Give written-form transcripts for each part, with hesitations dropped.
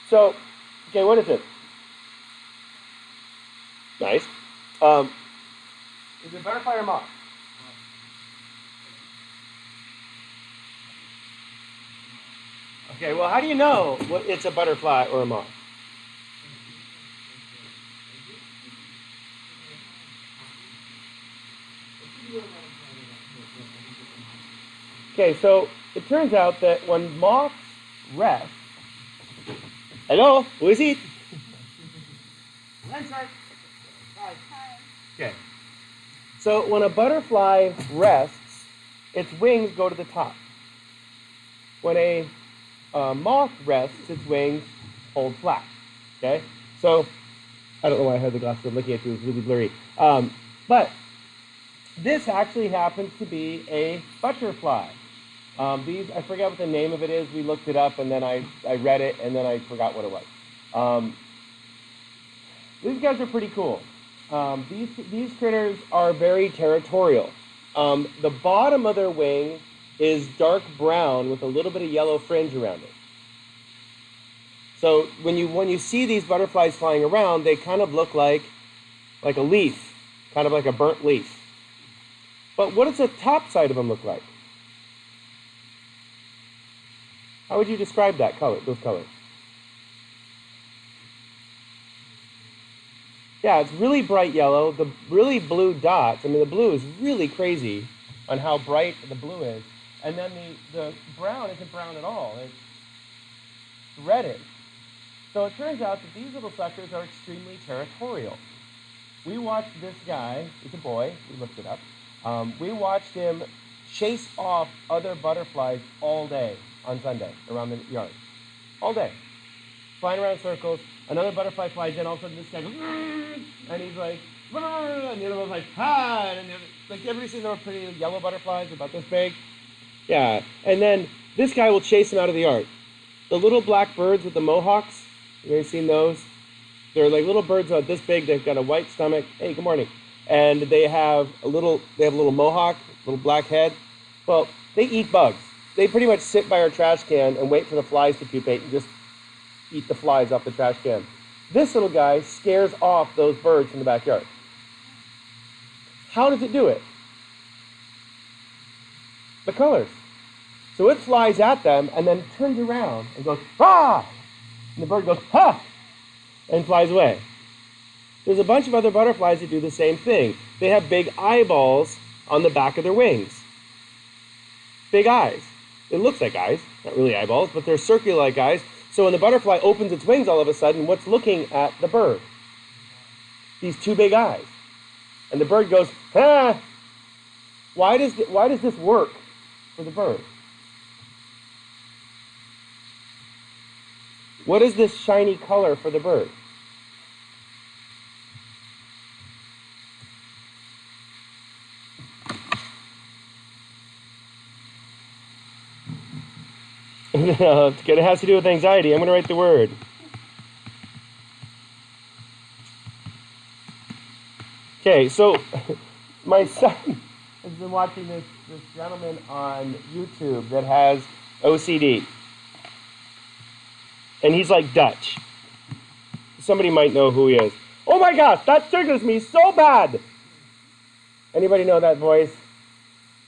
So, okay, what is it? Nice. Um, is it butterfly or moth? Okay, well, how do you know what it's a butterfly or a moth? Okay, so it turns out that when moths rest, hello, who is it? Okay. So when a butterfly rests, its wings go to the top. When a moth rests, its wings hold flat. Okay? So I don't know why I had the glasses. I'm looking at you. It's really blurry. But this actually happens to be a butterfly. I forget what the name of it is. We looked it up, and then I read it, and then I forgot what it was. These guys are pretty cool. These critters are very territorial. The bottom of their wing is dark brown with a little bit of yellow fringe around it. So when you see these butterflies flying around, they kind of look like a leaf, kind of like a burnt leaf. But what does the top side of them look like? How would you describe that color, those colors? Yeah, it's really bright yellow. The really blue dots, I mean, the blue is really crazy on how bright the blue is. And then the brown isn't brown at all. It's reddish. So it turns out that these little suckers are extremely territorial. We watched this guy, he's a boy, we looked it up. We watched him chase off other butterflies all day on Sunday around the yard. All day. Flying around in circles. Another butterfly flies in, all of a sudden this guy goes, and he's like, and the other one's like, hi, and like everybody seen those pretty yellow butterflies about this big? Yeah, and then this guy will chase him out of the yard. The little black birds with the mohawks, you ever seen those? They're like little birds about this big. They've got a white stomach. Hey, good morning. And they have a little mohawk, little black head. Well, they eat bugs. They pretty much sit by our trash can and wait for the flies to pupate and just eat the flies off the trash can. This little guy scares off those birds from the backyard. How does it do it? The colors. So it flies at them and then turns around and goes, ah! And the bird goes, ha! And flies away. There's a bunch of other butterflies that do the same thing. They have big eyeballs on the back of their wings. Big eyes. It looks like eyes, not really eyeballs, but they're circular like eyes. So when the butterfly opens its wings all of a sudden, what's looking at the bird? These two big eyes. And the bird goes, ah! Why does this work for the bird? What is this shiny color for the bird? It has to do with anxiety. I'm going to write the word. Okay, so my son has been watching this gentleman on YouTube that has OCD. And he's like Dutch. Somebody might know who he is. Oh my gosh, that triggers me so bad. Anybody know that voice?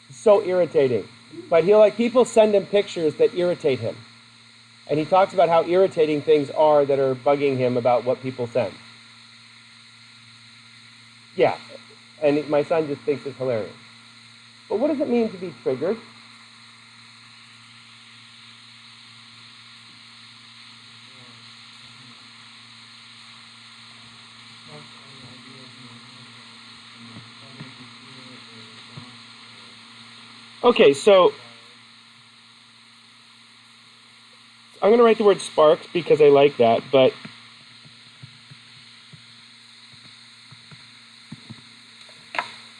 It's so irritating. But people send him pictures that irritate him. And he talks about how irritating things are that are bugging him about what people send. Yeah, and my son just thinks it's hilarious. But what does it mean to be triggered? Okay, so I'm going to write the word sparks because I like that, but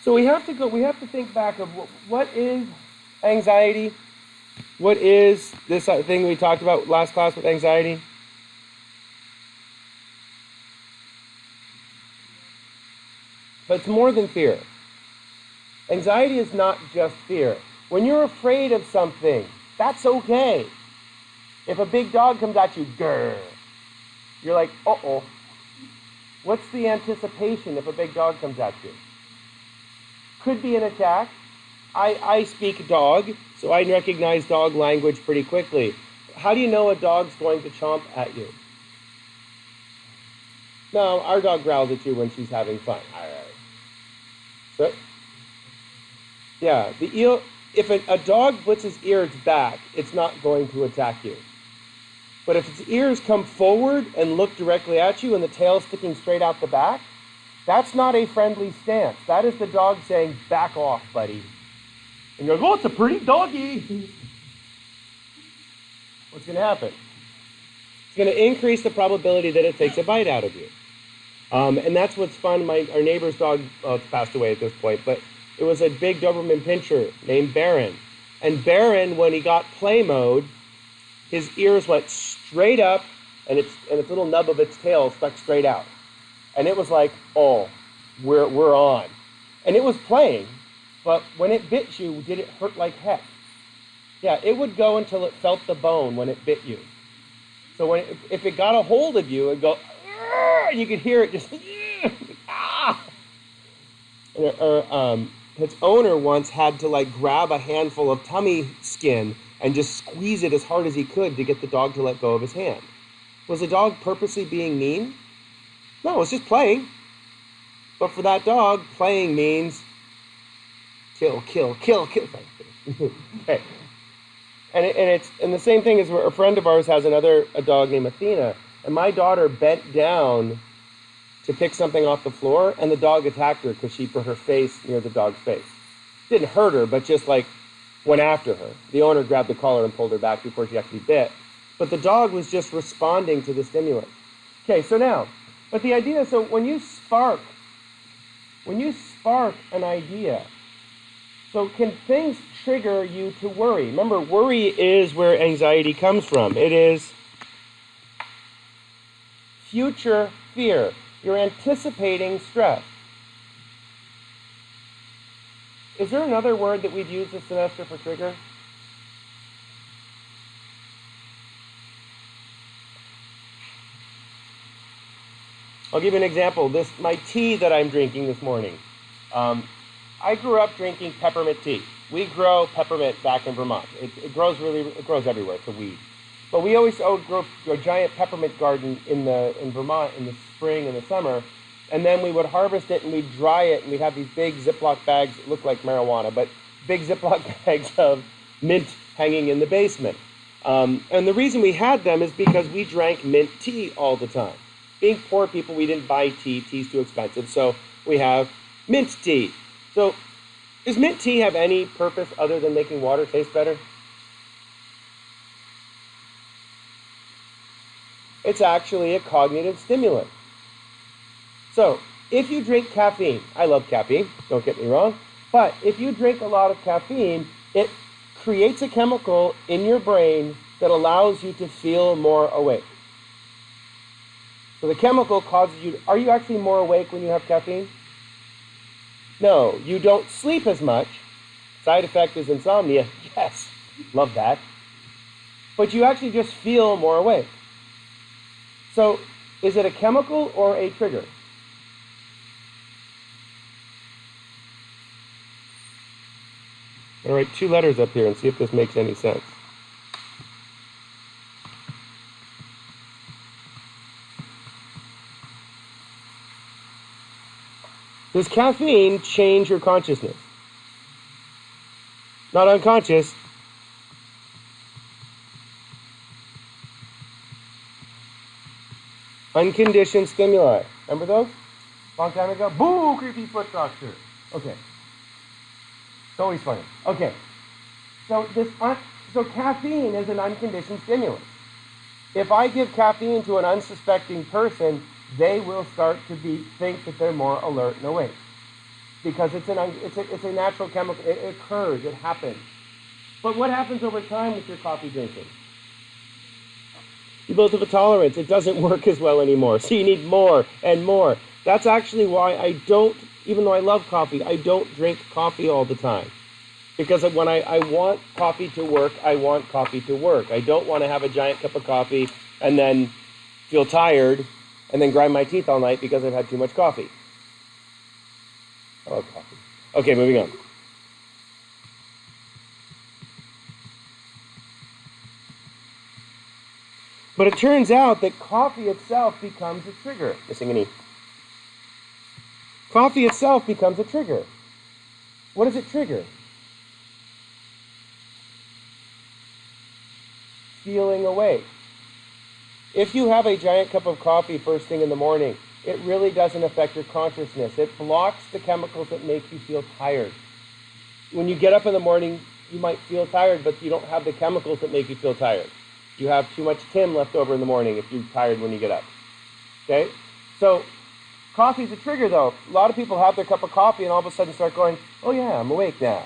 so we have to think back of what is anxiety? What is this thing we talked about last class with anxiety? But it's more than fear. Anxiety is not just fear. When you're afraid of something, that's okay. If a big dog comes at you, grrr. You're like, uh-oh. What's the anticipation if a big dog comes at you? Could be an attack. I speak dog, so I recognize dog language pretty quickly. How do you know a dog's going to chomp at you? No, our dog growls at you when she's having fun. So, yeah, the eel. If a dog puts its ears back, it's not going to attack you. But if its ears come forward and look directly at you and the tail sticking straight out the back, that's not a friendly stance. That is the dog saying, back off, buddy. And you're like, oh, it's a pretty doggy. What's going to happen? It's going to increase the probability that it takes a bite out of you. And that's what's fun. Our neighbor's dog, it's passed away at this point, but it was a big Doberman Pinscher named Baron. And Baron, when he got play mode, his ears went straight up and its little nub of its tail stuck straight out. And it was like, oh, we're on. And it was playing, but when it bit you, did it hurt like heck? Yeah, it would go until it felt the bone when it bit you. So if it got a hold of you, it'd go, and you could hear it just, ah! Its owner once had to like grab a handful of tummy skin and just squeeze it as hard as he could to get the dog to let go of his hand. Was the dog purposely being mean? No, it was just playing. But for that dog, playing means kill, kill, kill, kill. Okay. And the same thing is a friend of ours has a dog named Athena, and my daughter bent down to pick something off the floor, and the dog attacked her because she put her face near the dog's face. Didn't hurt her, but just like went after her. The owner grabbed the collar and pulled her back before she actually bit. But the dog was just responding to the stimulus. Okay, so now, but the idea, so when you spark an idea, so can things trigger you to worry? Remember, worry is where anxiety comes from. It is future fear. You're anticipating stress. Is there another word that we'd use this semester for trigger? I'll give you an example. My tea that I'm drinking this morning. I grew up drinking peppermint tea. We grow peppermint back in Vermont. It grows everywhere. It's a weed. But we always grow a giant peppermint garden in Vermont in the spring and the summer. And then we would harvest it and we'd dry it and we'd have these big Ziploc bags that look like marijuana, but big Ziploc bags of mint hanging in the basement. And the reason we had them is because we drank mint tea all the time. Being poor people, we didn't buy tea. Tea's too expensive. So we have mint tea. So does mint tea have any purpose other than making water taste better? It's actually a cognitive stimulant. So if you drink caffeine, I love caffeine, don't get me wrong, but if you drink a lot of caffeine, it creates a chemical in your brain that allows you to feel more awake. So the chemical causes you, are you actually more awake when you have caffeine? No, you don't sleep as much. Side effect is insomnia. Yes, love that. But you actually just feel more awake. So is it a chemical or a trigger? I'm going to write 2 letters up here and see if this makes any sense. Does caffeine change your consciousness? Not unconscious. Unconditioned stimuli. Remember those? Long time ago? Boo, creepy foot doctor. Okay. It's always funny. Okay. So caffeine is an unconditioned stimulant. If I give caffeine to an unsuspecting person, they will start to think that they're more alert and awake. Because it's a natural chemical. It occurs. It happens. But what happens over time with your coffee drinking? You build up a tolerance. It doesn't work as well anymore. So you need more and more. That's actually why I don't, even though I love coffee, I don't drink coffee all the time. Because when I want coffee to work, I want coffee to work. I don't want to have a giant cup of coffee and then feel tired, and then grind my teeth all night because I've had too much coffee. I love coffee. Okay, moving on. But it turns out that coffee itself becomes a trigger. Missing an E. Coffee itself becomes a trigger. What does it trigger? Feeling awake. If you have a giant cup of coffee first thing in the morning, it really doesn't affect your consciousness. It blocks the chemicals that make you feel tired. When you get up in the morning, you might feel tired, but you don't have the chemicals that make you feel tired. You have too much Tim left over in the morning if you're tired when you get up. Okay? So, coffee's a trigger though. A lot of people have their cup of coffee and all of a sudden start going, oh yeah, I'm awake now.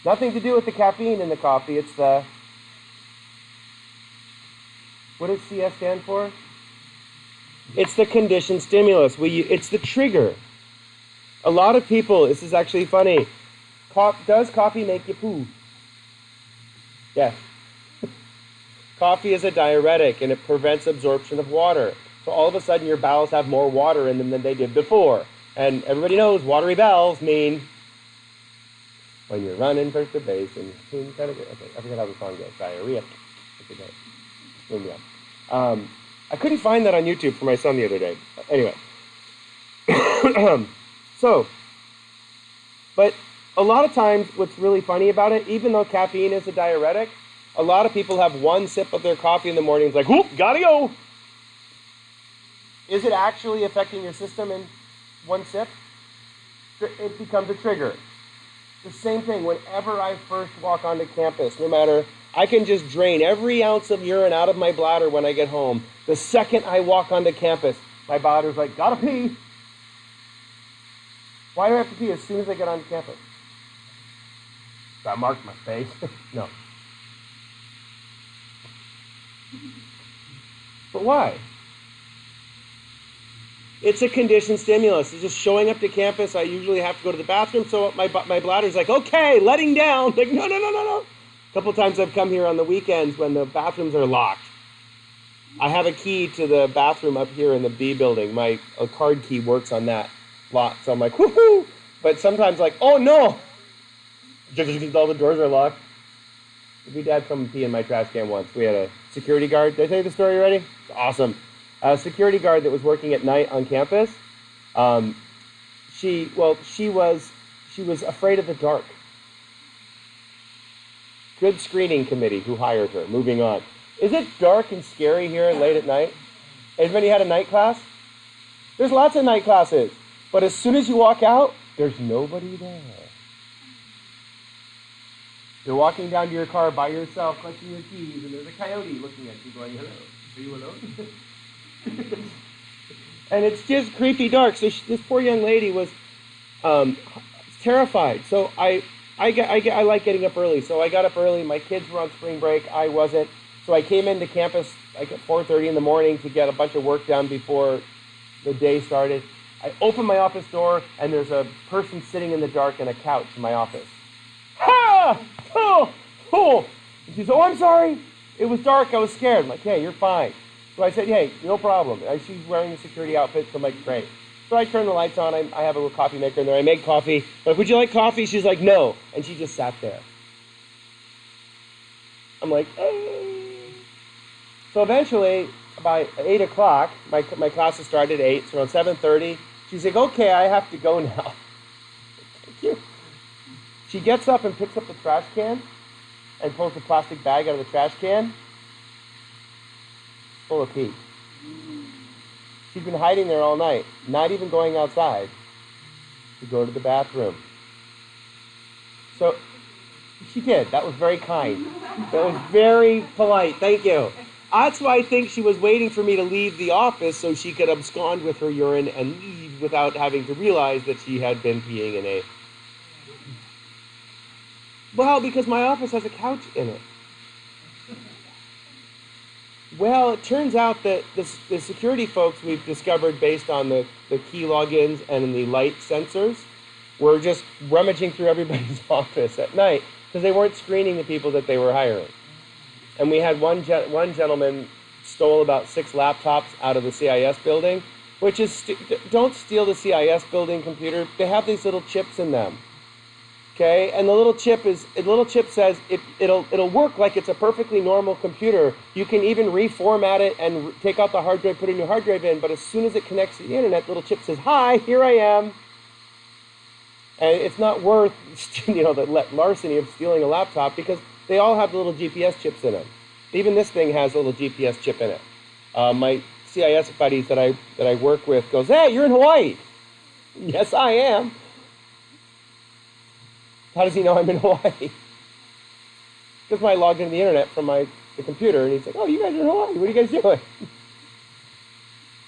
Nothing to do with the caffeine in the coffee. It's the... What does CS stand for? It's the conditioned stimulus. It's the trigger. A lot of people, this is actually funny. Does coffee make you poo? Yes. Coffee is a diuretic and it prevents absorption of water. So all of a sudden your bowels have more water in them than they did before. And everybody knows watery bowels mean when you're running first to base and okay, I forget how the song goes. Diarrhea. I couldn't find that on YouTube for my son the other day. Anyway. But a lot of times what's really funny about it, even though caffeine is a diuretic, a lot of people have one sip of their coffee in the morning. It's like, whoop, gotta go. Is it actually affecting your system in one sip? It becomes a trigger. The same thing whenever I first walk onto campus, no matter, I can just drain every ounce of urine out of my bladder when I get home. The second I walk onto campus, my bladder's like, gotta pee. Why do I have to pee as soon as I get onto campus? That marked my face. No. But why? It's a conditioned stimulus. It's just showing up to campus. I usually have to go to the bathroom, so my bladder's like, okay, letting down. Like, no. A couple times I've come here on the weekends when the bathrooms are locked. I have a key to the bathroom up here in the B building. My card key works on that lot. So I'm like, woohoo! But sometimes like, oh no! All the doors are locked. We had some pee in my trash can once. We had a security guard. Did I tell you the story already? It's awesome. A security guard that was working at night on campus. She was afraid of the dark. Good screening committee who hired her. Moving on. Is it dark and scary here late at night? Anybody had a night class? There's lots of night classes. But as soon as you walk out, there's nobody there. You're walking down to your car by yourself, clutching your keys, and there's a coyote looking at you going, hello, are you alone? And it's just creepy dark. So this poor young lady was terrified. So I like getting up early. So I got up early. My kids were on spring break. I wasn't. So I came into campus like at 4:30 in the morning to get a bunch of work done before the day started. I open my office door, and there's a person sitting in the dark in a couch in my office. Ha! Oh! And she said, oh, I'm sorry. It was dark. I was scared. I'm like, hey, you're fine. So I said, hey, no problem. She's wearing a security outfit, so I'm like, great. So I turned the lights on. I have a little coffee maker in there. I make coffee. I'm like, would you like coffee? She's like, no. And she just sat there. I'm like, So eventually, by 8 o'clock, my classes started at 8, so around 7:30, she's like, okay, I have to go now. Thank you. She gets up and picks up the trash can and pulls the plastic bag out of the trash can full of pee. She's been hiding there all night, not even going outside to go to the bathroom. So she did. That was very kind. That was very polite. Thank you. That's why I think she was waiting for me to leave the office so she could abscond with her urine and leave without having to realize that she had been peeing in a... Well, because my office has a couch in it. Well, it turns out that the security folks we've discovered based on the key logins and the light sensors were just rummaging through everybody's office at night because they weren't screening the people that they were hiring. And we had one gentleman stole about 6 laptops out of the CIS building, which is, don't steal the CIS building computer. They have these little chips in them. Okay, and the little chip says it'll work like it's a perfectly normal computer. You can even reformat it and take out the hard drive, put a new hard drive in. But as soon as it connects to the internet, the little chip says, "Hi, here I am." And it's not worth the larceny of stealing a laptop because they all have the little GPS chips in them. Even this thing has a little GPS chip in it. My CIS buddies that I work with goes, "Hey, you're in Hawaii." Yes, I am. How does he know I'm in Hawaii? Because I logged into the internet from the computer, and he's like, "Oh, you guys are in Hawaii. What are you guys doing?" Well,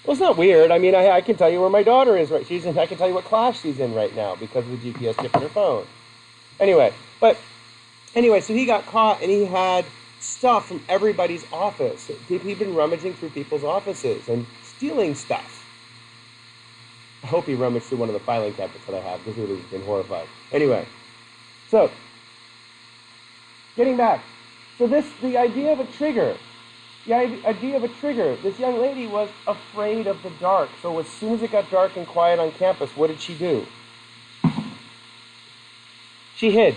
it's not weird. I mean, I can tell you where my daughter is right. I can tell you what class she's in right now because of the GPS chip in her phone. Anyway, so he got caught, and he had stuff from everybody's office. He'd been rummaging through people's offices and stealing stuff. I hope he rummaged through one of the filing cabinets that I have because he would have been horrified. Anyway. So, getting back. So the idea of a trigger. This young lady was afraid of the dark. So as soon as it got dark and quiet on campus, what did she do? She hid.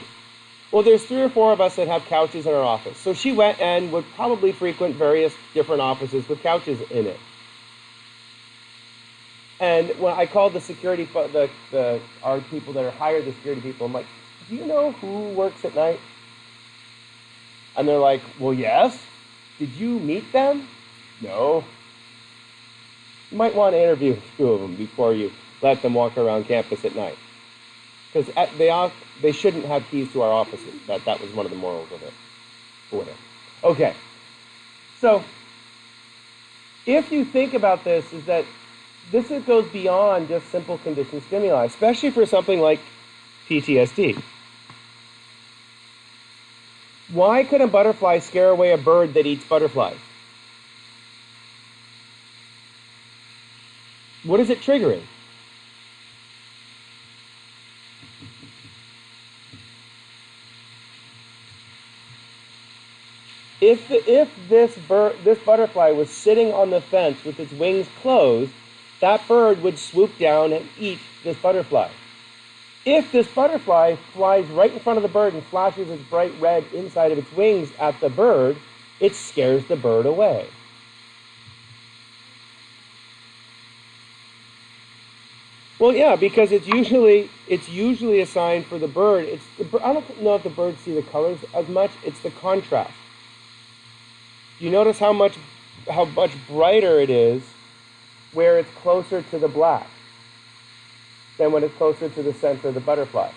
Well, there's 3 or 4 of us that have couches in our office. So she went and would probably frequent various different offices with couches in it. And when I called the security, our people that are hired, the security people, I'm like, "Do you know who works at night?" And they're like, "Well, yes." "Did you meet them?" "No." You might want to interview 2 of them before you let them walk around campus at night. Because they shouldn't have keys to our offices. That was one of the morals of it. Or whatever. Okay. So, if you think about this, is that this goes beyond just simple conditioned stimuli, especially for something like PTSD. Why could a butterfly scare away a bird that eats butterflies? What is it triggering? If this butterfly was sitting on the fence with its wings closed, that bird would swoop down and eat this butterfly. If this butterfly flies right in front of the bird and flashes its bright red inside of its wings at the bird, it scares the bird away. Well, yeah, because it's usually a sign for the bird. I don't know if the birds see the colors as much. It's the contrast. You notice how much brighter it is where it's closer to the black than when it's closer to the center of the butterfly.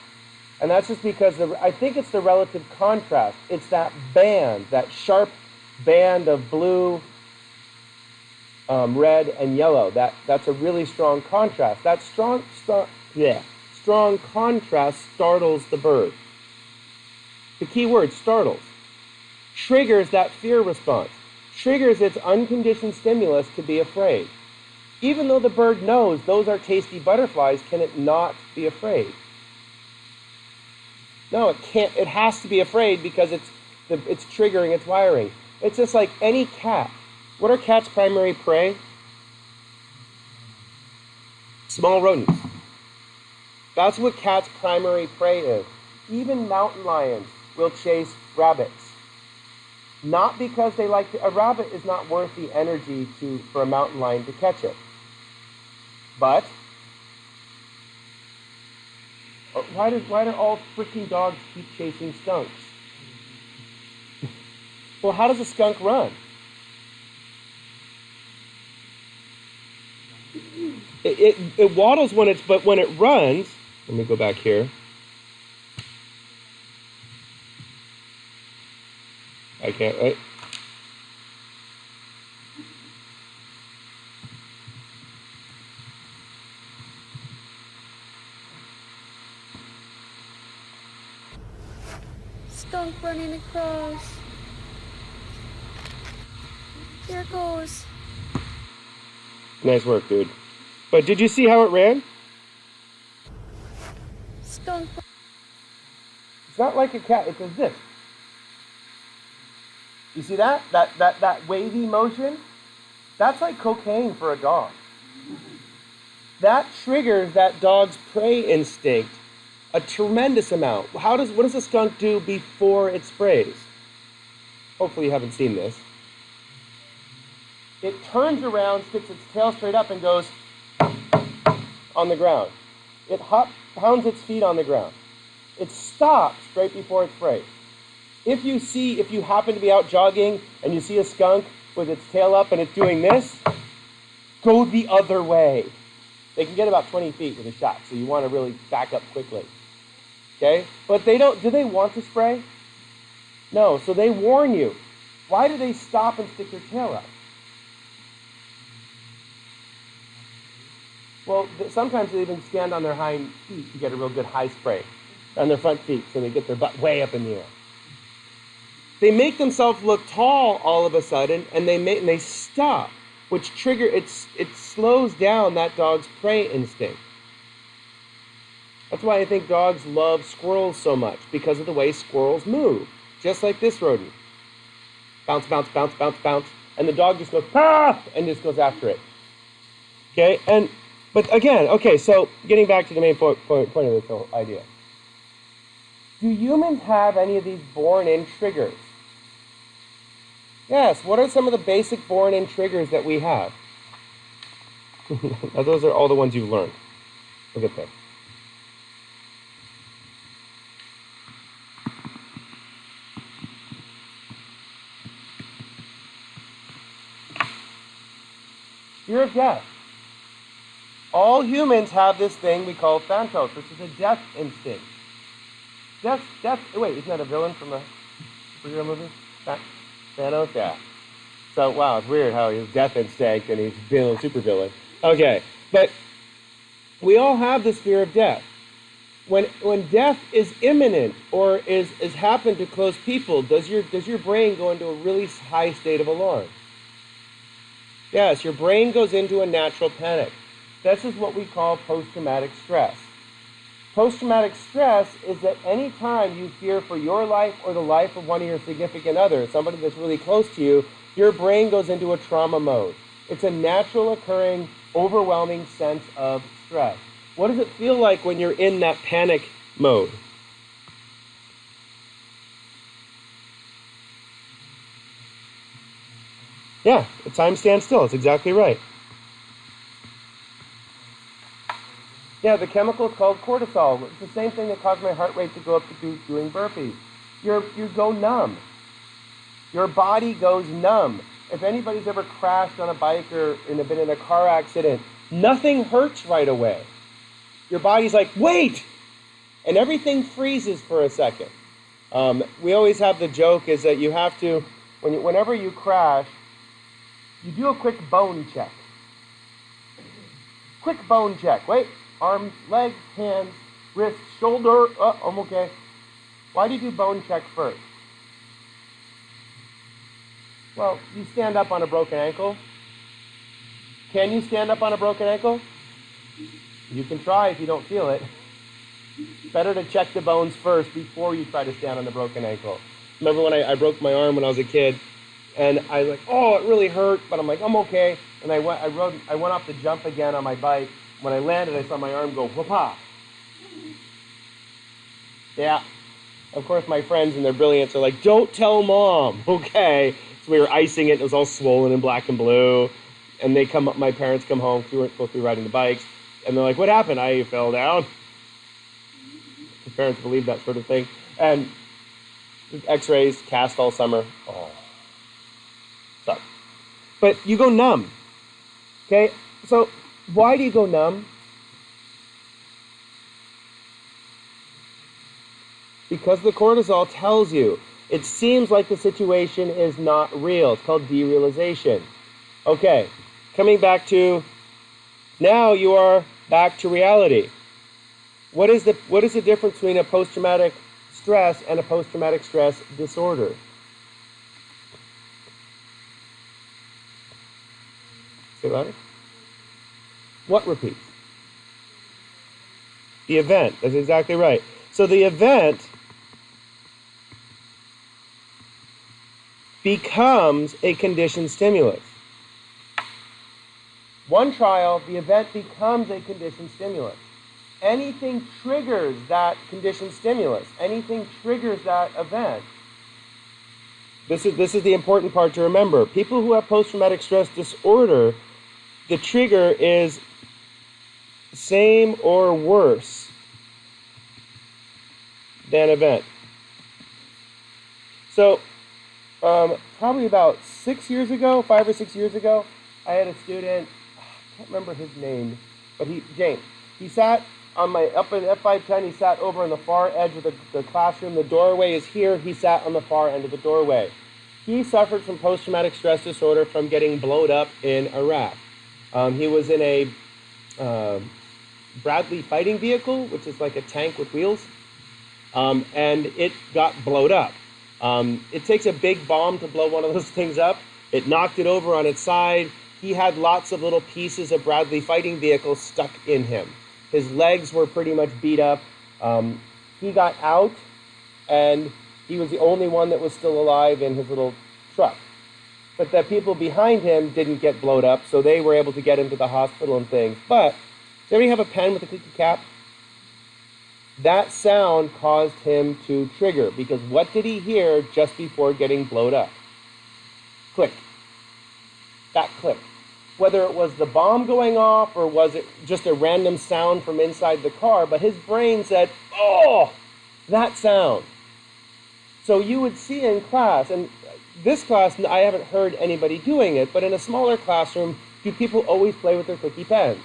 And that's just because I think it's the relative contrast. It's that band, that sharp band of blue, red, and yellow. That's a really strong contrast. That strong contrast startles the bird. The key word, startles. Triggers that fear response. Triggers its unconditioned stimulus to be afraid. Even though the bird knows those are tasty butterflies, can it not be afraid? No, it can't. It has to be afraid because it's triggering its wiring. It's just like any cat. What are cats' primary prey? Small rodents. That's what cats' primary prey is. Even mountain lions will chase rabbits. Not because they like to. A rabbit is not worth the energy for a mountain lion to catch it. But why do all freaking dogs keep chasing skunks? Well, how does a skunk run? It waddles but when it runs, let me go back here. I can't, right? Skunk running across. There it goes. Nice work, dude. But did you see how it ran? Skunk. It's not like a cat, it's a zip. You see that? That wavy motion? That's like cocaine for a dog. That triggers that dog's prey instinct a tremendous amount. What does a skunk do before it sprays? Hopefully you haven't seen this. It turns around, sticks its tail straight up, and goes on the ground. It pounds its feet on the ground. It stops right before it sprays. If you happen to be out jogging and you see a skunk with its tail up and it's doing this, go the other way. They can get about 20 feet with a shot, so you want to really back up quickly. Okay? But do they want to spray? No, so they warn you. Why do they stop and stick their tail up? Well, sometimes they even stand on their hind feet to get a real good high spray on their front feet, so they get their butt way up in the air. They make themselves look tall all of a sudden, and they stop, which it slows down that dog's prey instinct. That's why I think dogs love squirrels so much, because of the way squirrels move, just like this rodent. Bounce, bounce, bounce, bounce, bounce, and the dog just goes, ah, and just goes after it. Okay, but again, okay, so getting back to the main point of this whole idea. Do humans have any of these born-in triggers? Yes, what are some of the basic born-in triggers that we have? Now, those are all the ones you've learned. Look at this. Fear of death. All humans have this thing we call Thanatos. This is a death instinct. Death, wait, isn't that a villain from a superhero movie? Thanos? Yeah. So, wow, it's weird how he's death instinct and he's a super villain. Okay, but we all have this fear of death. When death is imminent or is happened to close people, does your brain go into a really high state of alarm? Yes, your brain goes into a natural panic. This is what we call post-traumatic stress. Post-traumatic stress is that any time you fear for your life or the life of one of your significant others, somebody that's really close to you, your brain goes into a trauma mode. It's a natural occurring, overwhelming sense of stress. What does it feel like when you're in that panic mode? Yeah, the time stands still. It's exactly right. Yeah, the chemical is called cortisol. It's the same thing that caused my heart rate to go up to doing burpees. You go numb. Your body goes numb. If anybody's ever crashed on a bike or been in a car accident, nothing hurts right away. Your body's like, wait! And everything freezes for a second. We always have the joke is that you have to, whenever you crash, you do a quick bone check. Quick bone check. Wait. Arms, legs, hands, wrists, shoulder. Oh, I'm okay. Why do you do bone check first? Well, you stand up on a broken ankle. Can you stand up on a broken ankle? You can try if you don't feel it. Better to check the bones first before you try to stand on the broken ankle. Remember when I broke my arm when I was a kid, and I was like, oh, it really hurt, but I'm like, I'm okay. And I went off the jump again on my bike. When I landed, I saw my arm go, whoop-ha. Yeah. Of course, my friends in their brilliance are like, don't tell mom, okay? So we were icing it. It was all swollen in black and blue. And my parents come home. We weren't supposed to be riding the bikes. And they're like, what happened? I fell down. The parents believe that sort of thing. And x-rays, cast all summer. Oh. Sucks. But you go numb. Okay? So why do you go numb? Because the cortisol tells you it seems like the situation is not real. It's called derealization. Okay, coming back to now you are back to reality. What is the difference between a post-traumatic stress and a post-traumatic stress disorder? Say louder. What repeats? The event. That's exactly right. So the event becomes a conditioned stimulus. One trial, the event becomes a conditioned stimulus. Anything triggers that conditioned stimulus. Anything triggers that event. This is the important part to remember. People who have post-traumatic stress disorder, the trigger is same or worse than event. So, probably about 5 or 6 years ago, I had a student, I can't remember his name, but James, he sat on up in F510, he sat over on the far edge of the classroom. The doorway is here. He sat on the far end of the doorway. He suffered from post-traumatic stress disorder from getting blowed up in Iraq. He was in a Bradley fighting vehicle, which is like a tank with wheels, and it got blowed up. It takes a big bomb to blow one of those things up. It knocked it over on its side. He had lots of little pieces of Bradley fighting vehicles stuck in him. His legs were pretty much beat up. He got out, and he was the only one that was still alive in his little truck. But the people behind him didn't get blowed up, so they were able to get him to the hospital and things. But, does anybody have a pen with a clicky cap? That sound caused him to trigger, because what did he hear just before getting blowed up? Click. That click. Whether it was the bomb going off or was it just a random sound from inside the car, but his brain said, oh, that sound. So you would see in class, and this class, I haven't heard anybody doing it, but in a smaller classroom, do people always play with their clicky pens?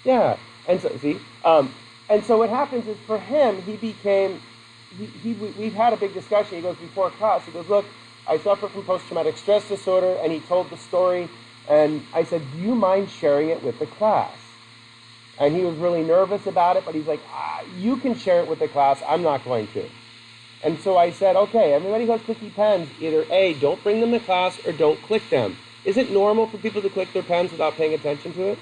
Yeah. And so, see? And so what happens is for him, he became, we've had a big discussion. He goes, before class, he goes, look, I suffer from post-traumatic stress disorder, and he told the story. And I said, do you mind sharing it with the class? And he was really nervous about it, but he's like, you can share it with the class. I'm not going to. And so I said, okay, everybody who has clicky pens, either A, don't bring them to class, or don't click them. Is it normal for people to click their pens without paying attention to it?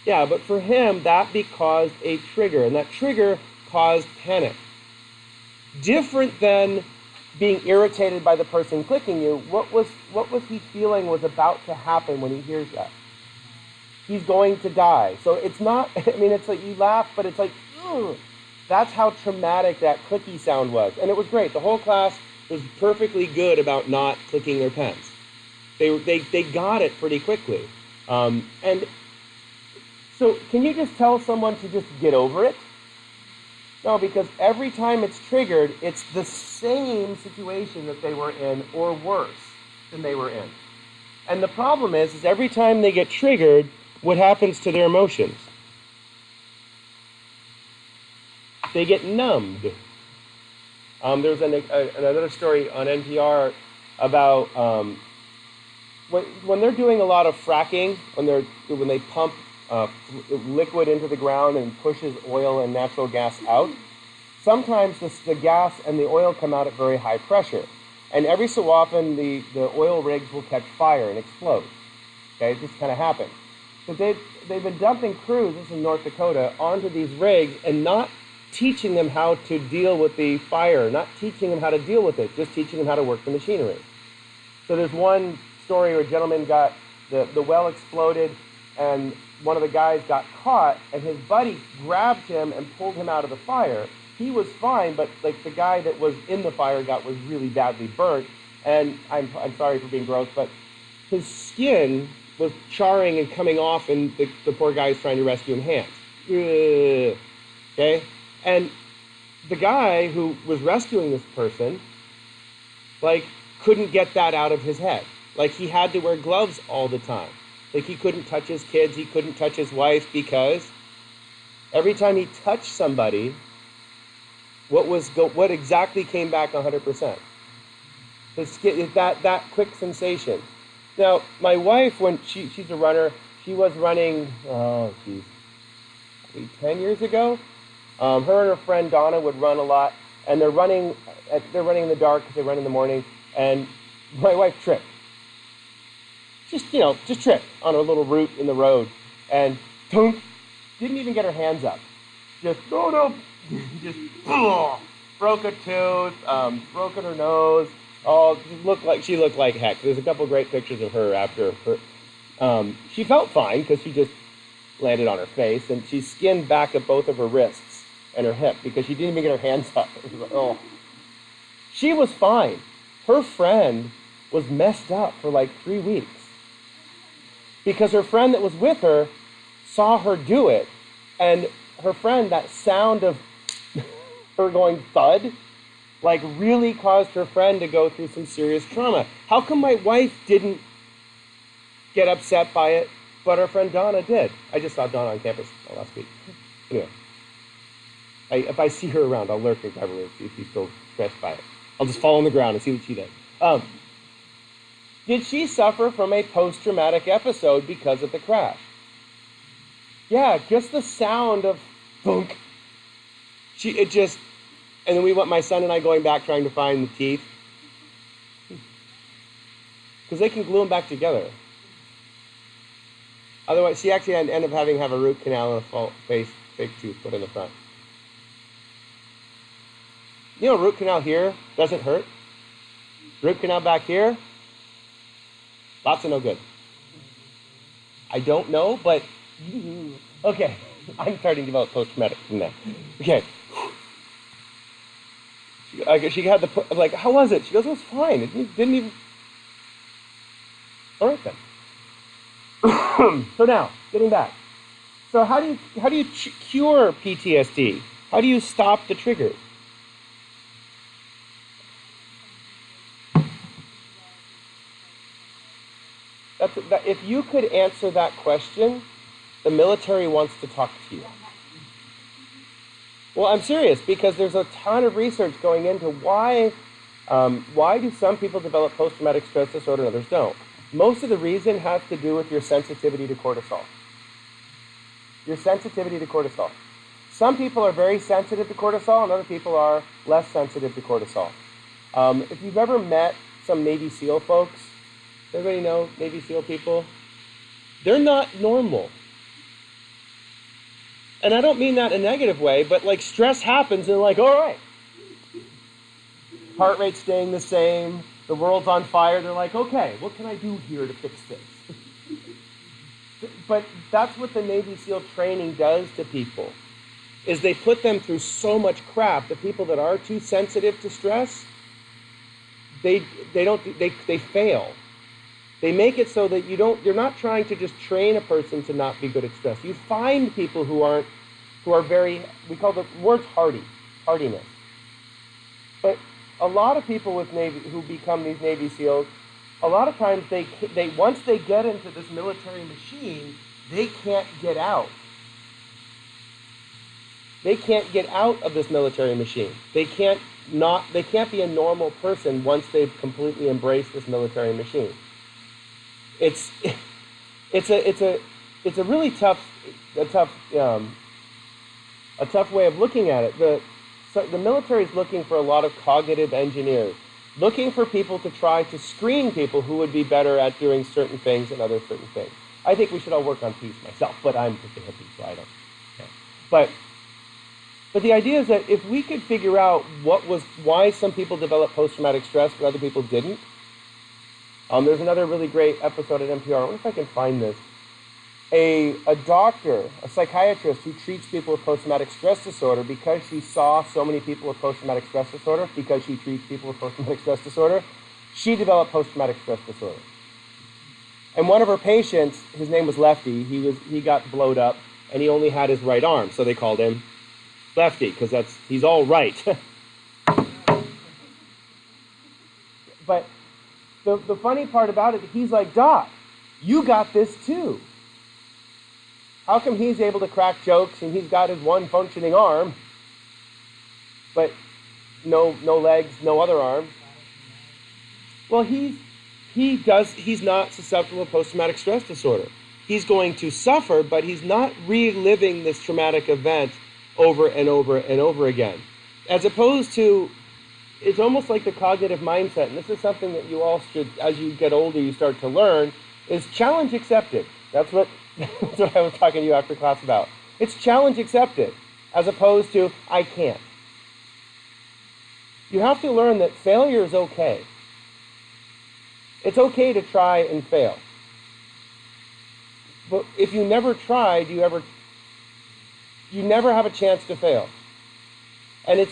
Yeah, but for him, that caused a trigger, and that trigger caused panic. Different than being irritated by the person clicking you, what was he feeling was about to happen when he hears that? He's going to die. So it's not, I mean, it's like you laugh, but it's like, ugh. That's how traumatic that clicky sound was. And it was great. The whole class was perfectly good about not clicking their pens. They got it pretty quickly. And so can you just tell someone to just get over it? No, because every time it's triggered, it's the same situation that they were in or worse than they were in. And the problem is every time they get triggered, what happens to their emotions? They get numbed. There's another story on NPR about when they're doing a lot of fracking, when they pump liquid into the ground and pushes oil and natural gas out, sometimes the gas and the oil come out at very high pressure. And every so often, the oil rigs will catch fire and explode. Okay, it just kind of happens. But they've been dumping crews, this is in North Dakota, onto these rigs and not teaching them how to deal with the fire, not teaching them how to deal with it, just teaching them how to work the machinery. So there's one story where a gentleman got, the well exploded, and one of the guys got caught, and his buddy grabbed him and pulled him out of the fire. He was fine, but like the guy that was in the fire was really badly burnt. And I'm sorry for being gross, but his skin was charring and coming off, and the poor guy is trying to rescue him hands. Okay? And the guy who was rescuing this person, couldn't get that out of his head. He had to wear gloves all the time. He couldn't touch his kids, he couldn't touch his wife, because every time he touched somebody, what exactly came back 100%? His skin, that quick sensation. Now, my wife, when she's a runner, she was running, maybe 10 years ago. Her and her friend Donna would run a lot, and they're running in the dark because they run in the morning, and my wife tripped. Just tripped on a little route in the road, and didn't even get her hands up. Just broke a tooth, broken her nose, Oh, she looked like heck. There's a couple great pictures of her after her. She felt fine because she just landed on her face, and she skinned back at both of her wrists and her hip because she didn't even get her hands up. It was like, oh. She was fine. Her friend was messed up for like 3 weeks because her friend that was with her saw her do it, and her friend, that sound of her going thud, like really caused her friend to go through some serious trauma. How come my wife didn't get upset by it, but our friend Donna did? I just saw Donna on campus last week. Anyway, if I see her around, I'll lurk and grab her if she's still stressed by it. I'll just fall on the ground and see what she does. Did she suffer from a post-traumatic episode because of the crash? Yeah, just the sound of thunk. And then my son and I going back trying to find the teeth. Because they can glue them back together. Otherwise, she actually ended up having to have a root canal and a fake tooth put in the front. You know, root canal here doesn't hurt. Root canal back here, lots of no good. I don't know, but okay. I'm starting to develop post-traumatic from that. Okay. She had like, how was it? She goes, it was fine. It didn't even. All right then. So now, getting back. So how do you cure PTSD? How do you stop the triggers? If you could answer that question, the military wants to talk to you. Well, I'm serious, because there's a ton of research going into why do some people develop post-traumatic stress disorder and others don't. Most of the reason has to do with your sensitivity to cortisol. Your sensitivity to cortisol. Some people are very sensitive to cortisol, and other people are less sensitive to cortisol. If you've ever met some Navy SEAL folks, everybody know Navy SEAL people? They're not normal. And I don't mean that in a negative way, but like stress happens and they're like, all right. Heart rate staying the same, the world's on fire, they're like, okay, what can I do here to fix this? But that's what the Navy SEAL training does to people, is they put them through so much crap. The people that are too sensitive to stress, they fail. They make it so that you're not trying to just train a person to not be good at stress. You find people who are very, we call the word's hardiness. But a lot of people who become these Navy SEALs, a lot of times they once they get into this military machine, they can't get out. They can't get out of this military machine. They can't be a normal person once they've completely embraced this military machine. It's a really tough way of looking at it. The military is looking for a lot of cognitive engineers, looking for people to try to screen people who would be better at doing certain things and other certain things. I think we should all work on peace myself, but I'm just a hippie, so I don't. Okay. But the idea is that if we could figure out why some people develop post-traumatic stress but other people didn't. There's another really great episode at NPR. I wonder if I can find this. A doctor, a psychiatrist who treats people with post-traumatic stress disorder, because she saw so many people with post-traumatic stress disorder, because she treats people with post-traumatic stress disorder, she developed post-traumatic stress disorder. And one of her patients, his name was Lefty, he got blowed up, and he only had his right arm, so they called him Lefty, because he's all right. But the funny part about it, he's like, Doc, you got this too. How come he's able to crack jokes and he's got his one functioning arm, but no legs, no other arm? Well, he's not susceptible to post-traumatic stress disorder. He's going to suffer, but he's not reliving this traumatic event over and over and over again. As opposed to, it's almost like the cognitive mindset, and this is something that you all should, as you get older, you start to learn, is challenge accepted. That's what I was talking to you after class about. It's challenge accepted, as opposed to, I can't. You have to learn that failure is okay. It's okay to try and fail. But if you never try, you never have a chance to fail. And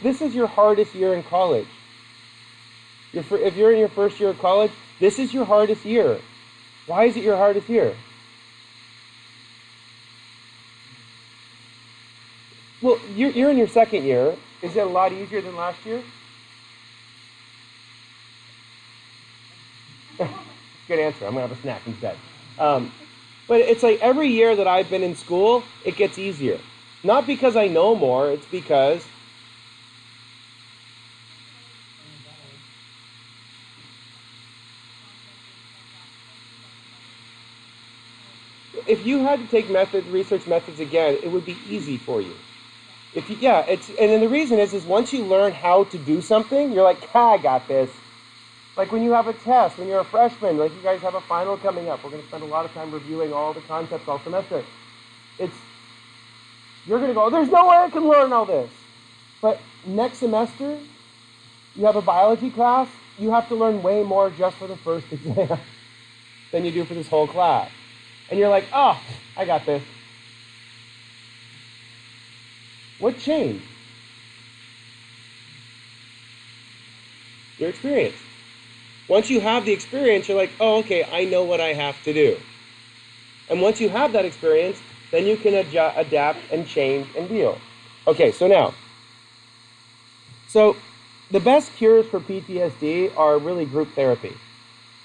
this is your hardest year in college. If you're in your first year of college, this is your hardest year. Why is it your hardest year? Well, you're in your second year. Is it a lot easier than last year? Good answer. I'm going to have a snack instead. But it's like every year that I've been in school, it gets easier. Not because I know more, it's because if you had to take research methods again, it would be easy for you. And then the reason is once you learn how to do something, you're like, I got this. Like when you have a test, when you're a freshman, like you guys have a final coming up, we're going to spend a lot of time reviewing all the concepts all semester. You're going to go, there's no way I can learn all this. But next semester, you have a biology class, you have to learn way more just for the first exam than you do for this whole class. And you're like, oh, I got this. What changed? Your experience. Once you have the experience, you're like, oh, okay, I know what I have to do. And once you have that experience, then you can adapt and change and deal. Okay, so the best cures for PTSD are really group therapy.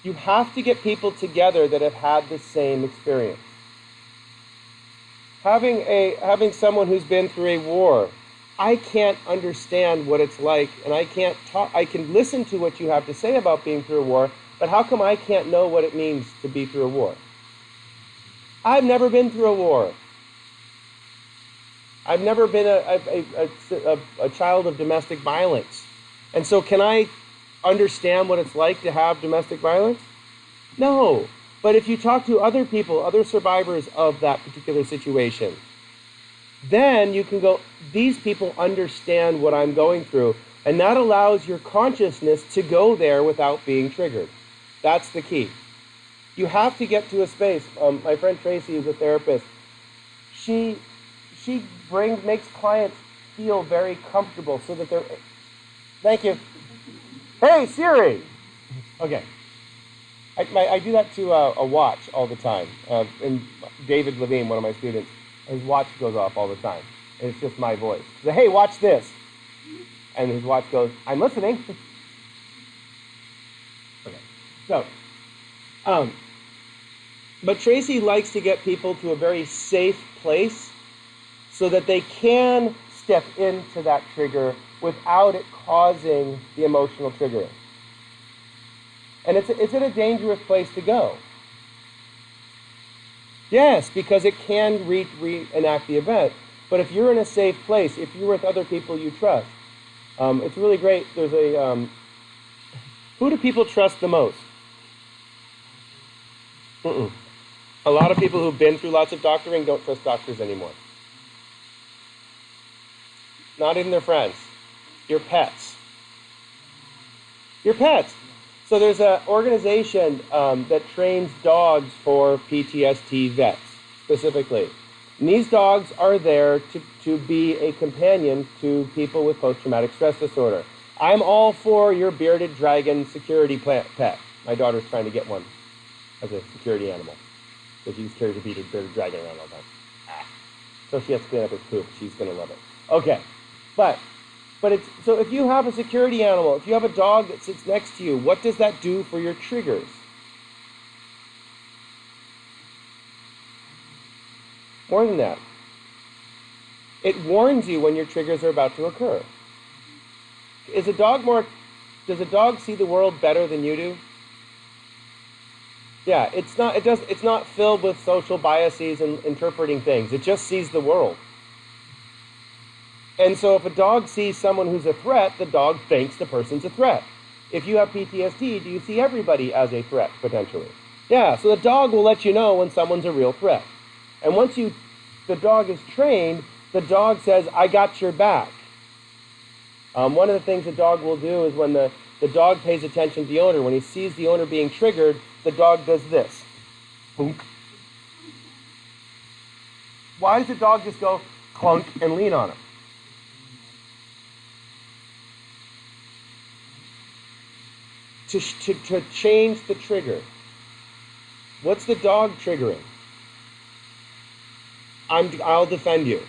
You have to get people together that have had the same experience. Having someone who's been through a war, I can't understand what it's like, and I can't talk. I can listen to what you have to say about being through a war, but how come I can't know what it means to be through a war? I've never been through a war. I've never been a child of domestic violence. And so can I understand what it's like to have domestic violence? No. But if you talk to other people, other survivors of that particular situation, then you can go, these people understand what I'm going through. And that allows your consciousness to go there without being triggered. That's the key. You have to get to a space. My friend Tracy is a therapist. She makes clients feel very comfortable so that they're... Thank you. Hey, Siri! Okay. I do that to a watch all the time. And David Levine, one of my students, his watch goes off all the time. And it's just my voice. So, hey, watch this. And his watch goes, I'm listening. Okay. So, but Tracy likes to get people to a very safe place so that they can step into that trigger without it causing the emotional triggering. And it's a dangerous place to go. Yes, because it can reenact the event. But if you're in a safe place, if you're with other people you trust, it's really great. There's who do people trust the most? A lot of people who've been through lots of doctoring don't trust doctors anymore. Not even their friends. Your pets. Your pets. So there's an organization that trains dogs for PTSD vets, specifically. And these dogs are there to be a companion to people with post-traumatic stress disorder. I'm all for your bearded dragon security pet. My daughter's trying to get one as a security animal. So she just carries a bearded dragon around all the time. So she has to clean up his poop. She's going to love it. Okay. But so if you have a security animal, if you have a dog that sits next to you, what does that do for your triggers? More than that. It warns you when your triggers are about to occur. Does a dog see the world better than you do? Yeah, it's not filled with social biases and interpreting things. It just sees the world. And so if a dog sees someone who's a threat, the dog thinks the person's a threat. If you have PTSD, do you see everybody as a threat, potentially? Yeah, so the dog will let you know when someone's a real threat. And once the dog is trained, the dog says, I got your back. One of the things the dog will do is when the the dog pays attention to the owner. When he sees the owner being triggered, the dog does this. Boonk. Why does the dog just go clunk and lean on him? To change the trigger. What's the dog triggering? I'll defend you.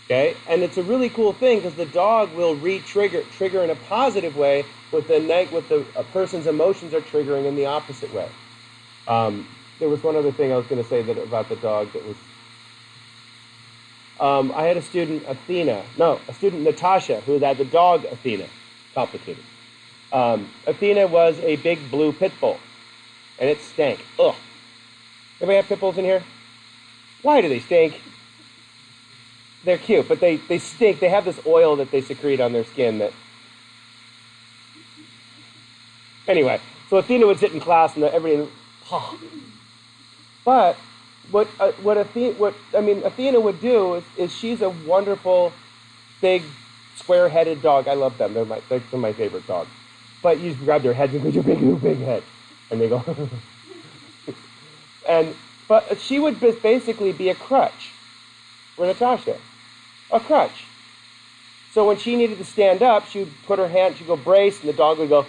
Okay? And it's a really cool thing because the dog will trigger in a positive way with a person's emotions are triggering in the opposite way. There was one other thing I was going to say about the dog that was. I had a student Natasha, who had the dog Athena. Complicated. Athena was a big blue pit bull, and it stank. Ugh. Anybody have pit bulls in here? Why do they stink? They're cute, but they stink. They have this oil that they secrete on their skin that... Anyway, so Athena would sit in class and everybody... But what Athena would do is she's a wonderful, big, square-headed dog. I love them. They're my favorite dogs. But you just grab their heads and go, your big head. And they go... But she would basically be a crutch for Natasha. A crutch. So when she needed to stand up, she would put her hand, she'd go brace, and the dog would go,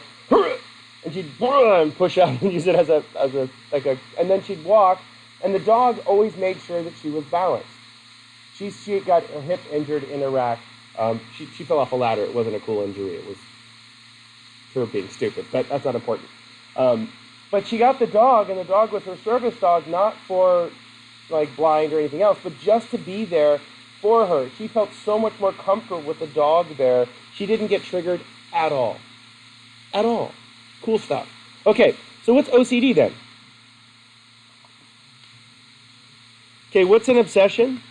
and she'd and push up and use it and then she'd walk, and the dog always made sure that she was balanced. She got her hip injured in Iraq. She fell off a ladder. It wasn't a cool injury. It was her being stupid, but that's not important. But she got the dog, and the dog was her service dog, not for like blind or anything else, but just to be there for her. She felt so much more comfortable with the dog there. She didn't get triggered at all. At all. Cool stuff. Okay, so what's OCD then? Okay, what's an obsession?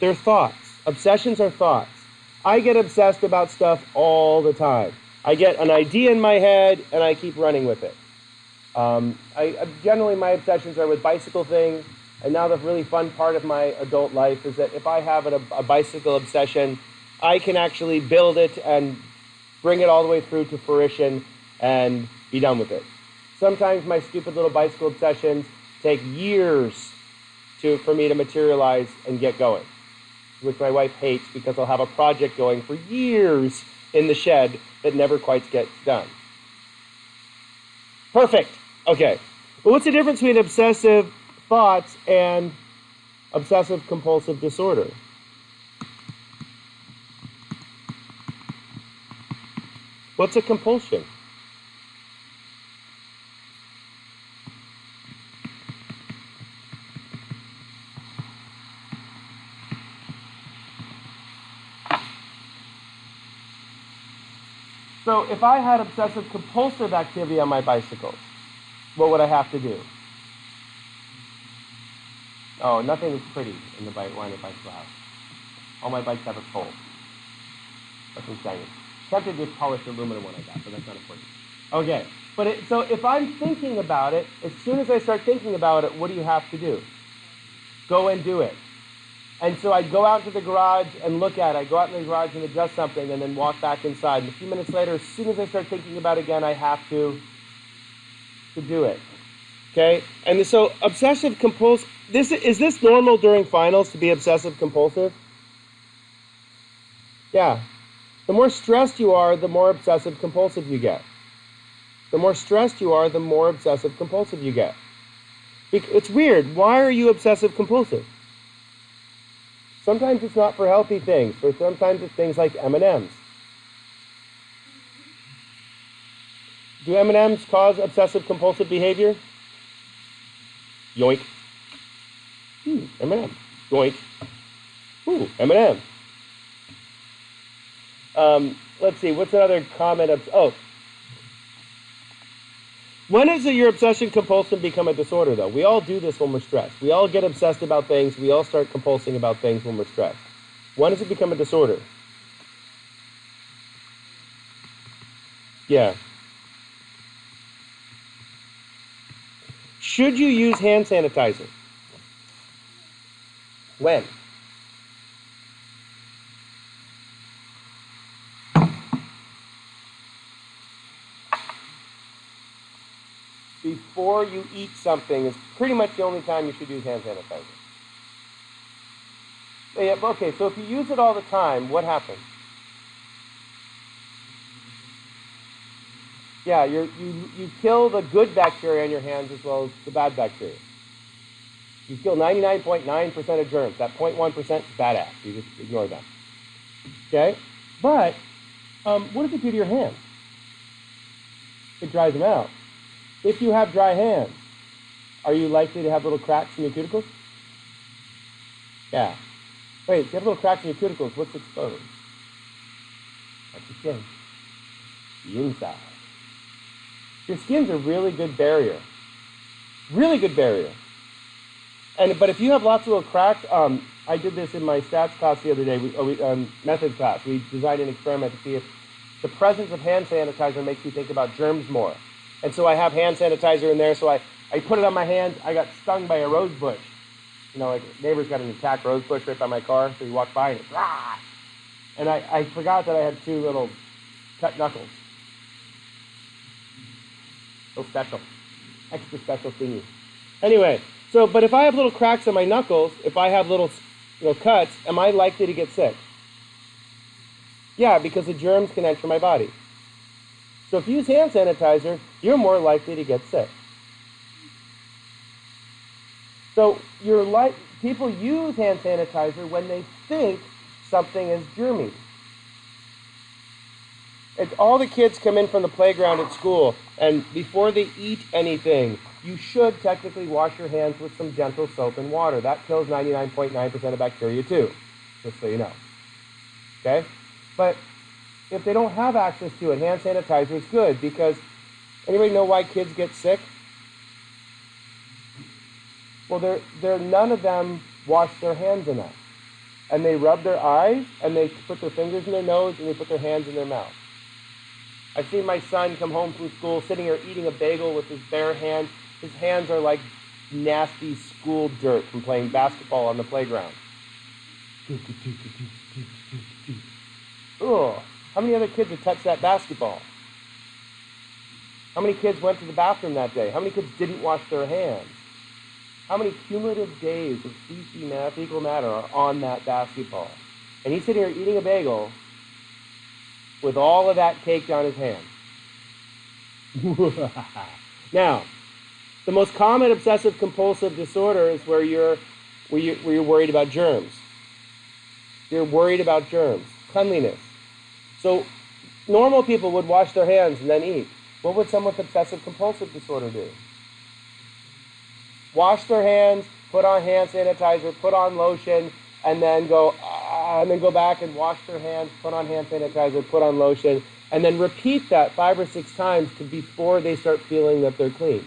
They're thoughts. Obsessions are thoughts. I get obsessed about stuff all the time. I get an idea in my head, and I keep running with it. Generally, my obsessions are with bicycle things, and now the really fun part of my adult life is that if I have a bicycle obsession, I can actually build it and bring it all the way through to fruition and be done with it. Sometimes my stupid little bicycle obsessions take years for me to materialize and get going, which my wife hates because I'll have a project going for years in the shed that never quite gets done. Perfect. Okay. Well, what's the difference between obsessive thoughts and obsessive compulsive disorder? What's a compulsion? So if I had obsessive compulsive activity on my bicycles, what would I have to do? Oh, nothing is pretty in the Wyner Bicycle House. All my bikes have a pole. Nothing's shiny. Except this polished aluminum one I got, but that's not important. Okay, so if I'm thinking about it, as soon as I start thinking about it, what do you have to do? Go and do it. And so I'd go out to the garage and look at it. I'd go out in the garage and adjust something and then walk back inside. And a few minutes later, as soon as I start thinking about it again, I have to do it. Okay? And so obsessive compulsive, is this normal during finals to be obsessive compulsive? Yeah. The more stressed you are, the more obsessive compulsive you get. The more stressed you are, the more obsessive compulsive you get. It's weird. Why are you obsessive compulsive? Sometimes it's not for healthy things, but sometimes it's things like M&Ms. Do M&Ms cause obsessive compulsive behavior? Yoink. M&M. Yoink. Ooh, M&M. Let's see, what's another comment? When does your obsession compulsion become a disorder, though? We all do this when we're stressed. We all get obsessed about things. We all start compulsing about things when we're stressed. When does it become a disorder? Yeah. Should you use hand sanitizer? When? before you eat something is pretty much the only time you should use hand sanitizer. Yeah, okay, so if you use it all the time, what happens? Yeah, you kill the good bacteria in your hands as well as the bad bacteria. You kill 99.9% of germs. That 0.1% is badass. You just ignore them. Okay? But what does it do to your hands? It dries them out. If you have dry hands, are you likely to have little cracks in your cuticles? Yeah. Wait, if you have little cracks in your cuticles, what's exposed? That's your skin. The inside. Your skin's a really good barrier. Really good barrier. But if you have lots of little cracks, I did this in my stats class the other day, methods class. We designed an experiment to see if the presence of hand sanitizer makes you think about germs more. And so I have hand sanitizer in there, so I put it on my hand. I got stung by a rose bush. You know, like neighbor's got an attack rose bush right by my car, so you walk by and it's rah! And I forgot that I had 2 little cut knuckles. So special. Extra special thingy. Anyway, but if I have little cracks on my knuckles, if I have little cuts, am I likely to get sick? Yeah, because the germs can enter my body. So if you use hand sanitizer, you're more likely to get sick. So people use hand sanitizer when they think something is germy. It's all the kids come in from the playground at school, and before they eat anything, you should technically wash your hands with some gentle soap and water. That kills 99.9% of bacteria too, just so you know. Okay? But if they don't have access to it, hand sanitizer is good because anybody know why kids get sick? Well, none of them wash their hands enough. And they rub their eyes, and they put their fingers in their nose, and they put their hands in their mouth. I've seen my son come home from school sitting here eating a bagel with his bare hands. His hands are like nasty school dirt from playing basketball on the playground. Ugh. How many other kids have touched that basketball? How many kids went to the bathroom that day? How many kids didn't wash their hands? How many cumulative days of fecal matter are on that basketball? And he's sitting here eating a bagel with all of that caked on his hand. Now, the most common obsessive compulsive disorder is where you're worried about germs. You're worried about germs, cleanliness. So normal people would wash their hands and then eat. What would someone with obsessive compulsive disorder do? Wash their hands, put on hand sanitizer, put on lotion, and then go back and wash their hands, put on hand sanitizer, put on lotion, and then repeat that 5 or 6 times before they start feeling that they're clean.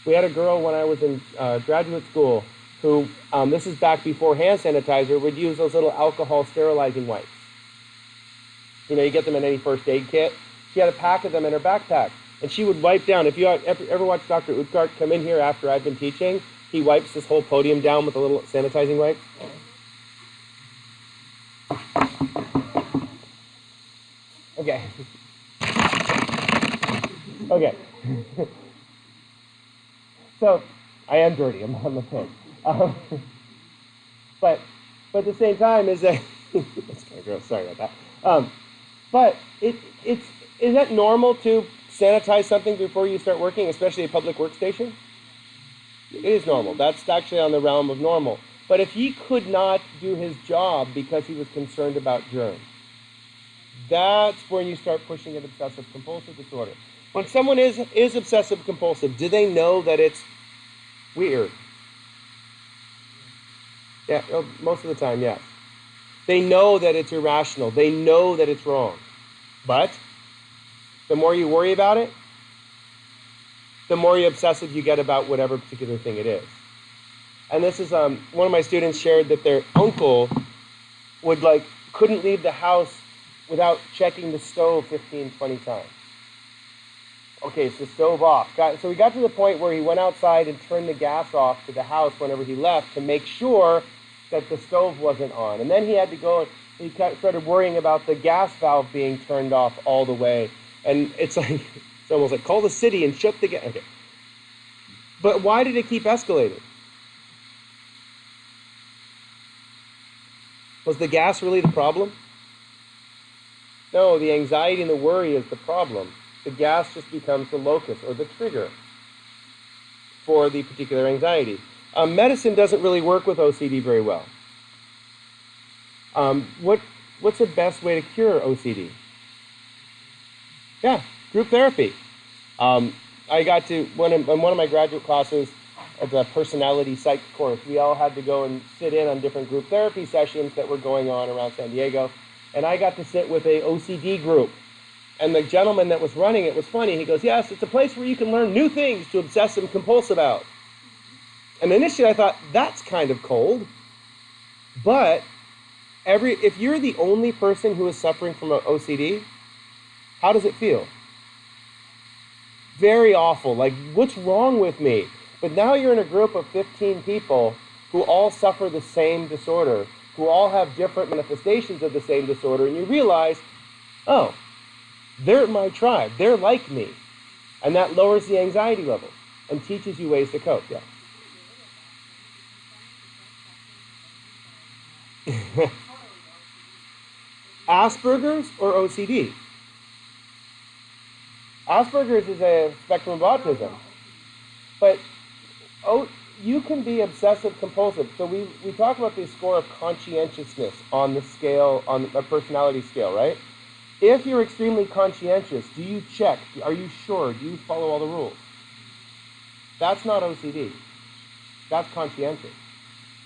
We had a girl when I was in graduate school who, this is back before hand sanitizer, would use those little alcohol sterilizing wipes. You know, you get them in any first aid kit. She had a pack of them in her backpack. And she would wipe down. If you ever watch Dr. Utgart come in here after I've been teaching, he wipes this whole podium down with a little sanitizing wipe. Okay. Okay. So, I am dirty. I'm the pig. But at the same time, is that that's kind of gross. Sorry about that. But is that normal to sanitize something before you start working, especially a public workstation? It is normal. That's actually on the realm of normal. But if he could not do his job because he was concerned about germs, that's when you start pushing an obsessive compulsive disorder. When someone is obsessive compulsive, do they know that it's weird? Yeah, most of the time, yes. They know that it's irrational. They know that it's wrong. But the more you worry about it, the more obsessive you get about whatever particular thing it is. And this is, one of my students shared that their uncle couldn't leave the house without checking the stove 15, 20 times. Okay, so stove off. So he got to the point where he went outside and turned the gas off to the house whenever he left to make sure that the stove wasn't on. And then he had to go, he started worrying about the gas valve being turned off all the way. And it's almost like, call the city and shut the gas. Okay. But why did it keep escalating? Was the gas really the problem? No, the anxiety and the worry is the problem. The gas just becomes the locus or the trigger for the particular anxiety. Medicine doesn't really work with OCD very well. What's the best way to cure OCD? Yeah, group therapy. I got to, in one of my graduate classes, at the personality psych course, we all had to go and sit in on different group therapy sessions that were going on around San Diego. And I got to sit with a OCD group. And the gentleman that was running it was funny. He goes, yes, it's a place where you can learn new things to obsess and compulse about. And initially I thought, that's kind of cold. But if you're the only person who is suffering from OCD, how does it feel? Very awful. Like, what's wrong with me? But now you're in a group of 15 people who all suffer the same disorder, who all have different manifestations of the same disorder, and you realize, oh, they're my tribe. They're like me. And that lowers the anxiety level and teaches you ways to cope. Yeah. Asperger's or OCD? Asperger's is a spectrum of autism. But you can be obsessive compulsive. So we talk about the score of conscientiousness on the scale, on a personality scale, right? If you're extremely conscientious, do you check? Are you sure? Do you follow all the rules? That's not OCD. That's conscientious.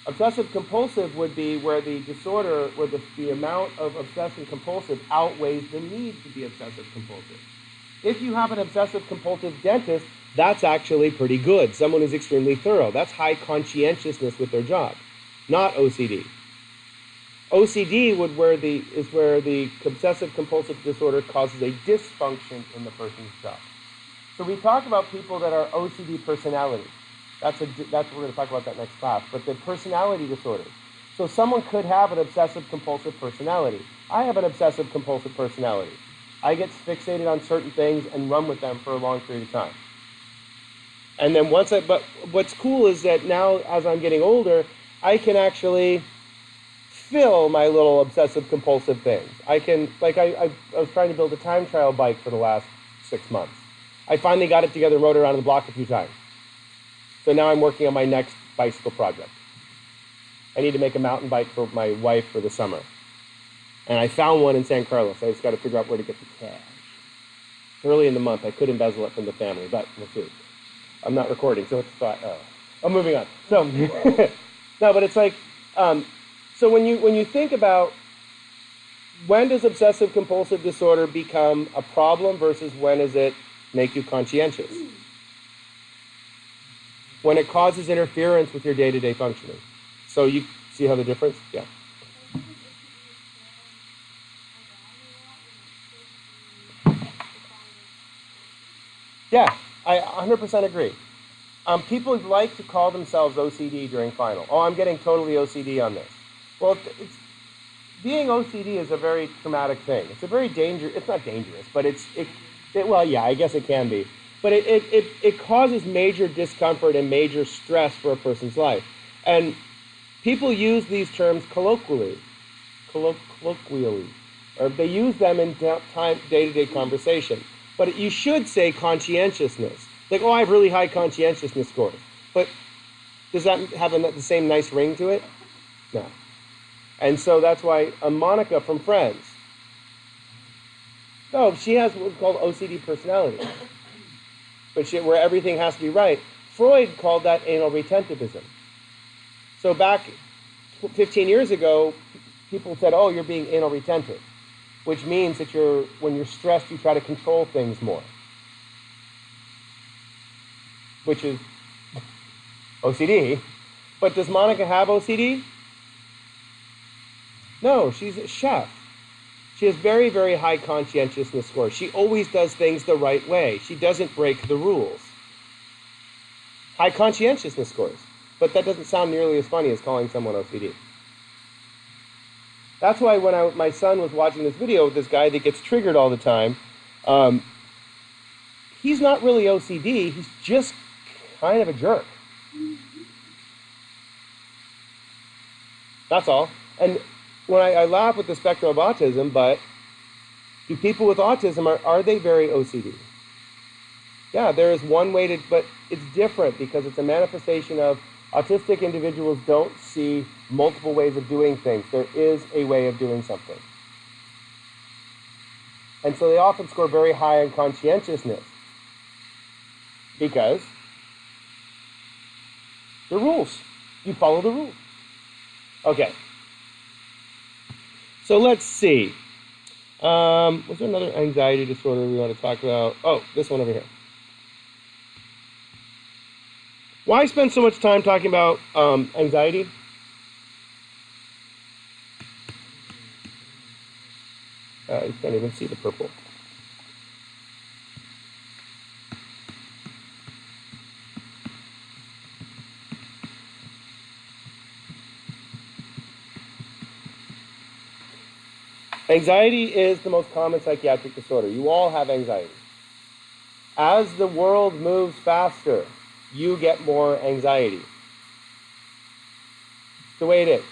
Obsessive compulsive would be where the disorder, where the amount of obsessive compulsive outweighs the need to be obsessive compulsive. If you have an obsessive compulsive dentist, that's actually pretty good. Someone who's extremely thorough. That's high conscientiousness with their job, not OCD. OCD is where the obsessive compulsive disorder causes a dysfunction in the person's job. So we talk about people that are OCD personality. That's we're going to talk about that next class. But the personality disorders. So someone could have an obsessive compulsive personality. I have an obsessive compulsive personality. I get fixated on certain things and run with them for a long period of time. And then but what's cool is that now, as I'm getting older, I can actually fill my little obsessive compulsive things. I can, I was trying to build a time trial bike for the last 6 months. I finally got it together and rode around the block a few times. So now I'm working on my next bicycle project. I need to make a mountain bike for my wife for the summer. And I found one in San Carlos. I just got to figure out where to get the cash. Early in the month, I could embezzle it from the family, but we'll see. I'm not recording, so it's thought. I'm moving on. So, no, but it's like, so when you think about when does obsessive compulsive disorder become a problem versus when does it make you conscientious? When it causes interference with your day-to-day functioning. So you see how the difference? Yeah. Yeah, I 100% agree. People like to call themselves OCD during final. Oh, I'm getting totally OCD on this. Well, being OCD is a very traumatic thing. It's a very it's not dangerous, but well, yeah, I guess it can be. But it causes major discomfort and major stress for a person's life. And people use these terms colloquially, or they use them in day-to-day conversation. But you should say conscientiousness. Like, oh, I have really high conscientiousness scores. But does that have the same nice ring to it? No. And so that's why Monica from Friends, no, she has what's called OCD personality. But where everything has to be right. Freud called that anal retentivism. So back 15 years ago, people said, oh, you're being anal retentive, which means that when you're stressed, you try to control things more, which is OCD. But does Monica have OCD? No, she's a chef. She has very, very high conscientiousness scores. She always does things the right way. She doesn't break the rules. High conscientiousness scores. But that doesn't sound nearly as funny as calling someone OCD. That's why when my son was watching this video with this guy that gets triggered all the time, he's not really OCD. He's just kind of a jerk. That's all. And when I laugh with the spectrum of autism, but do people with autism, are they very OCD? Yeah, there is one way to, but it's different because it's a manifestation of autistic individuals don't see multiple ways of doing things. There is a way of doing something. And so they often score very high in conscientiousness because the rules. You follow the rules. Okay. So let's see. Was there another anxiety disorder we want to talk about? Oh, this one over here. Why spend so much time talking about anxiety? You can't even see the purple. Anxiety is the most common psychiatric disorder. You all have anxiety. As the world moves faster, you get more anxiety. It's the way it is.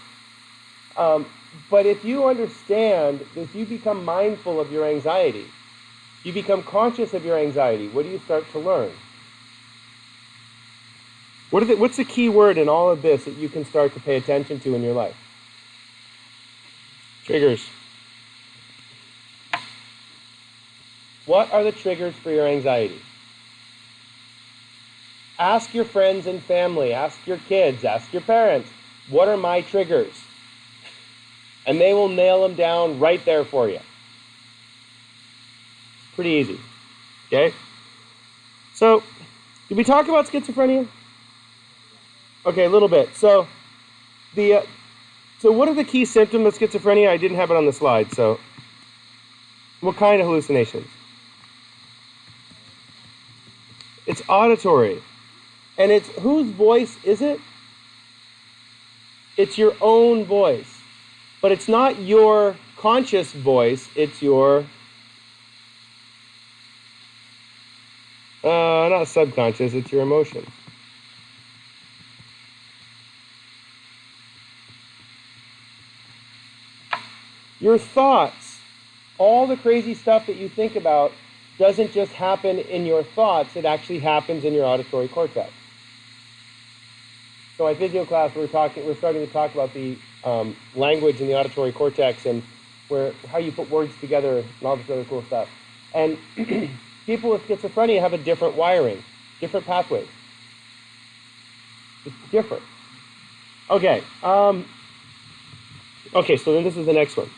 But if you understand, if you become mindful of your anxiety, you become conscious of your anxiety, what do you start to learn? What's the key word in all of this that you can start to pay attention to in your life? Triggers. What are the triggers for your anxiety? Ask your friends and family, ask your kids, ask your parents, what are my triggers? And they will nail them down right there for you. Pretty easy. Okay? So, did we talk about schizophrenia? Okay, a little bit. So what are the key symptoms of schizophrenia? I didn't have it on the slide, so what kind of hallucinations? It's auditory. And it's whose voice is it? It's your own voice. But it's not your conscious voice, it's your not subconscious, it's your emotions. Your thoughts, all the crazy stuff that you think about doesn't just happen in your thoughts, it actually happens in your auditory cortex. So my physio class, we're starting to talk about the language in the auditory cortex and how you put words together and all this other cool stuff. And people with schizophrenia have a different wiring, different pathways. It's different. Okay. Okay, so then this is the next one.